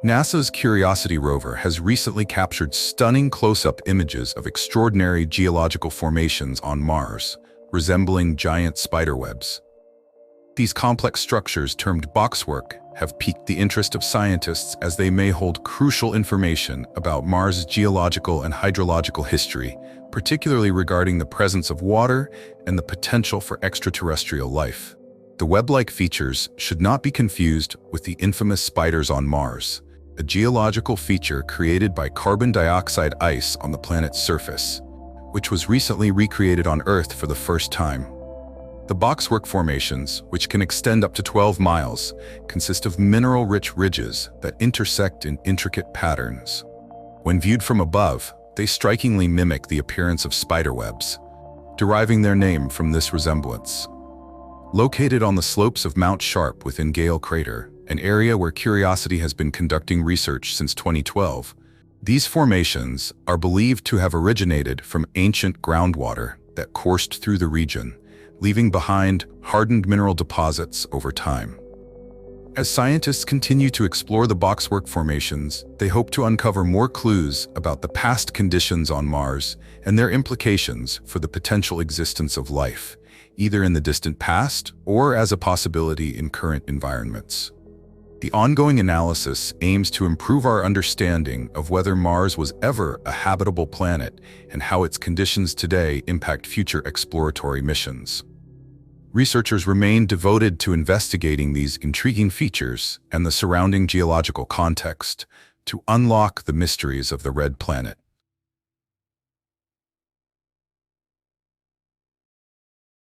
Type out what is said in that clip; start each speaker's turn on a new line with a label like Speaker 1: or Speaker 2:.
Speaker 1: NASA's Curiosity rover has recently captured stunning close-up images of extraordinary geological formations on Mars, resembling giant spiderwebs. These complex structures, termed boxwork, have piqued the interest of scientists as they may hold crucial information about Mars' geological and hydrological history, particularly regarding the presence of water and the potential for extraterrestrial life. The web-like features should not be confused with the infamous spiders on Mars, a geological feature created by carbon dioxide ice on the planet's surface, which was recently recreated on Earth for the first time. The boxwork formations, which can extend up to 12 miles, consist of mineral-rich ridges that intersect in intricate patterns. When viewed from above, they strikingly mimic the appearance of spiderwebs, deriving their name from this resemblance. Located on the slopes of Mount Sharp within Gale Crater, an area where Curiosity has been conducting research since 2012, these formations are believed to have originated from ancient groundwater that coursed through the region, leaving behind hardened mineral deposits over time. As scientists continue to explore the boxwork formations, they hope to uncover more clues about the past conditions on Mars and their implications for the potential existence of life, either in the distant past or as a possibility in current environments. The ongoing analysis aims to improve our understanding of whether Mars was ever a habitable planet and how its conditions today impact future exploratory missions. Researchers remain devoted to investigating these intriguing features and the surrounding geological context to unlock the mysteries of the red planet.